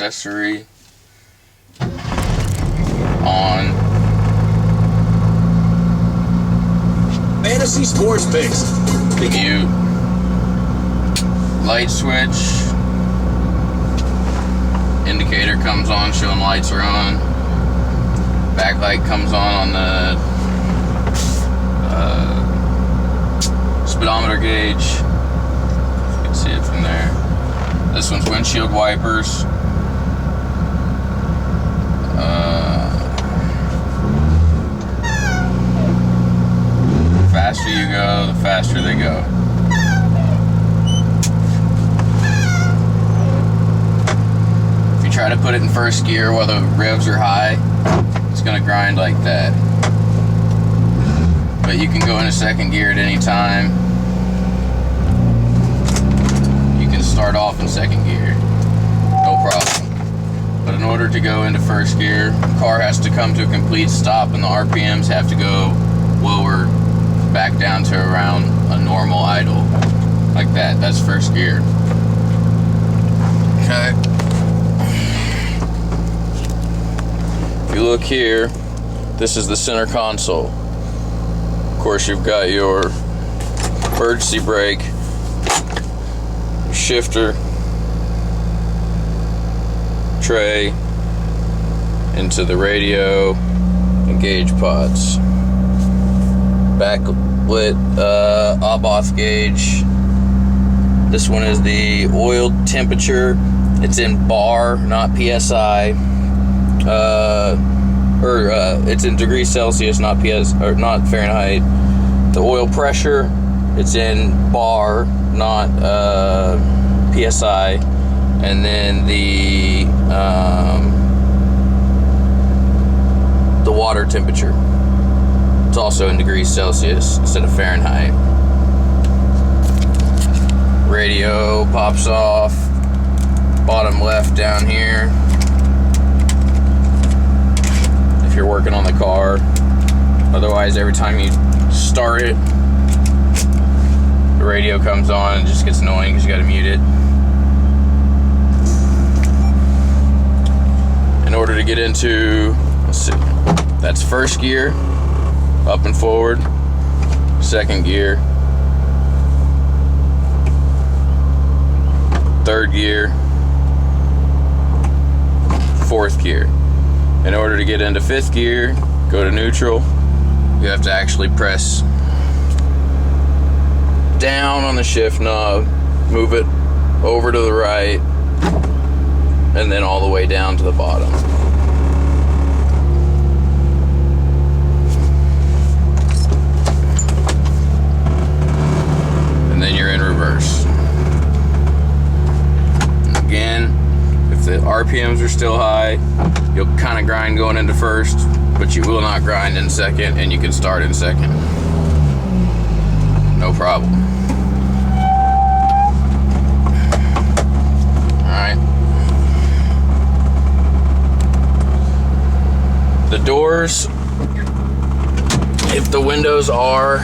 accessory on. Fantasy Sports Picks. Mute. Light switch. Indicator comes on, showing lights are on. Backlight comes on the speedometer gauge. You can see it from there. This one's windshield wipers. The faster you go, the faster they go. If you try to put it in first gear while the revs are high, it's gonna grind like that. But you can go into second gear at any time. You can start off in second gear, no problem. But in order to go into first gear, the car has to come to a complete stop and the RPMs have to go lower, back down to around a normal idle. Like that, that's first gear. Okay. If you look here, this is the center console. Of course, you've got your emergency brake, your shifter, tray, into the radio and gauge pods. Backlit Oboth gauge. This one is the oil temperature. It's in bar, not PSI. It's in degrees Celsius, not not Fahrenheit. The oil pressure, it's in bar, not PSI. And then the water temperature, it's also in degrees Celsius instead of Fahrenheit. Radio pops off, bottom left down here. If you're working on the car, otherwise every time you start it, the radio comes on and it just gets annoying because you got to mute it. In order to get into, let's see, that's first gear, up and forward, second gear, third gear, fourth gear. In order to get into fifth gear, go to neutral, you have to actually press down on the shift knob, move it over to the right, and then all the way down to the bottom. And then you're in reverse. Again, if the RPMs are still high, you'll kind of grind going into first, but you will not grind in second, and you can start in second. No problem. Alright. The doors, if the windows are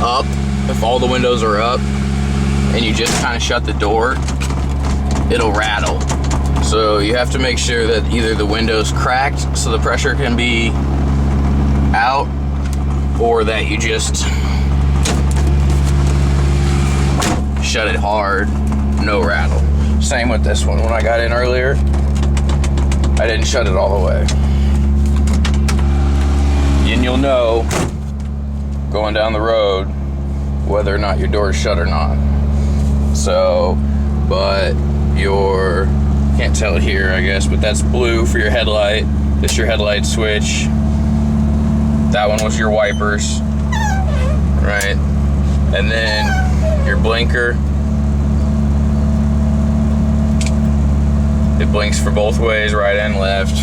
up, if all the windows are up, and you just kind of shut the door, it'll rattle. So you have to make sure that either the window's cracked so the pressure can be out, or that you just shut it hard, no rattle. Same with this one. When I got in earlier, I didn't shut it all the way. And you'll know going down the road whether or not your door is shut or not. So, but your, can't tell it here I guess, but that's blue for your headlight. This your headlight switch. That one was your wipers, right? And then your blinker, it blinks for both ways, right and left.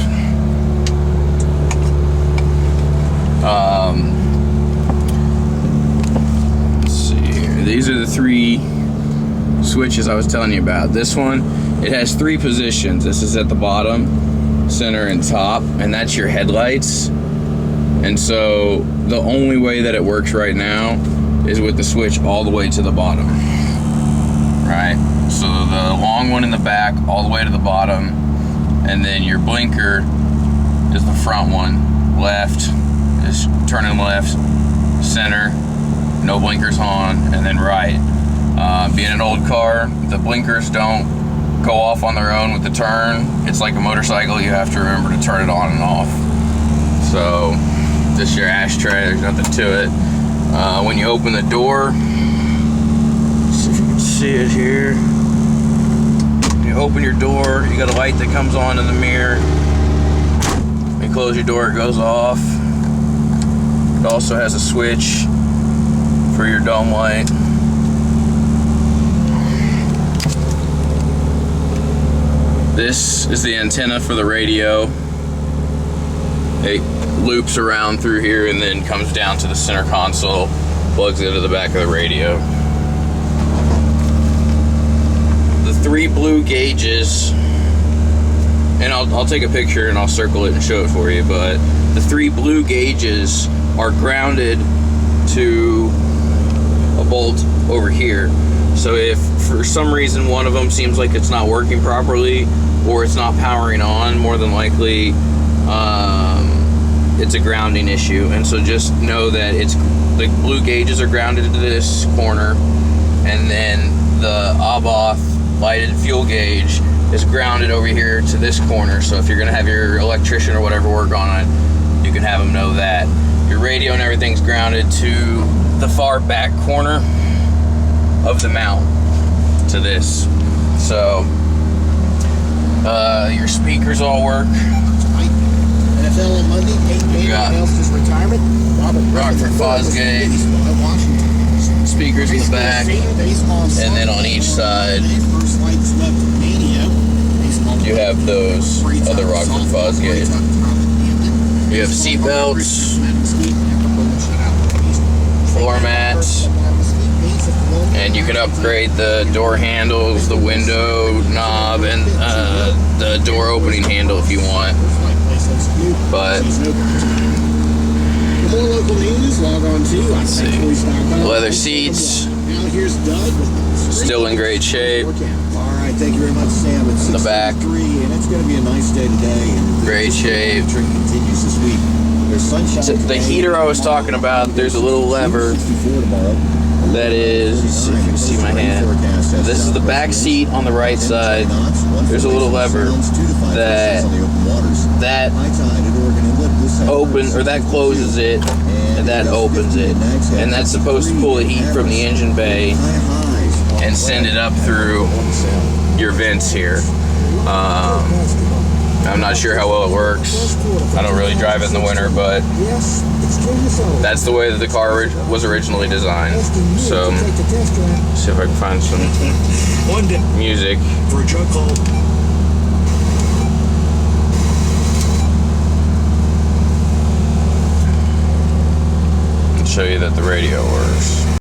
Let's see here. These are the three switches I was telling you about. This one, it has three positions. This is at the bottom, center, and top, and that's your headlights. And so the only way that it works right now is with the switch all the way to the bottom. right? So the long one in the back all the way to the bottom, and then your blinker is the front one. Left is turning left, center, no blinkers on, and then right. Being an old car, the blinkers don't go off on their own with the turn. It's like a motorcycle, you have to remember to turn it on and off. So this is your ashtray, there's nothing to it. When you open the door, see if you can see it here. When you open your door, you got a light that comes on in the mirror. When you close your door, it goes off. It also has a switch for your dome light. This is the antenna for the radio. It loops around through here and then comes down to the center console, plugs into the back of the radio. The 3 blue gauges, and I'll take a picture and I'll circle it and show it for you, but the 3 blue gauges are grounded to a bolt over here. So if for some reason one of them seems like it's not working properly or it's not powering on, more than likely it's a grounding issue. And so just know that it's the blue gauges are grounded to this corner, and then the Aboth lighted fuel gauge is grounded over here to this corner. So if you're gonna have your electrician or whatever work on it, you can have them know that. Your radio and everything's grounded to the far back corner of the mount to this. So your speakers all work. NFL on Monday, Peyton Manning announced his retirement. Rockford Fosgate speakers in the back, and then on each side you have those other Rockford Fosgate. You have seat belts, floor mats, and you can upgrade the door handles, the window knob, and the door opening handle if you want. But for more local news, log on to leather seats, still in great shape. All right, thank you very much, Sam. It's The back, 6:03, and it's going to be a nice day today. And great shape. Continues this week. There's sunshine. So the heater I was talking about, there's a little lever that is, if you can see my hand, this is the back seat on the right side. There's a little lever that opens, or that closes it, and that opens it, and that's supposed to pull the heat from the engine bay and send it up through your vents here. I'm not sure how well it works. I don't really drive it in the winter, but that's the way that the car was originally designed. So, see if I can find some music. For a truck call. And show you that the radio works.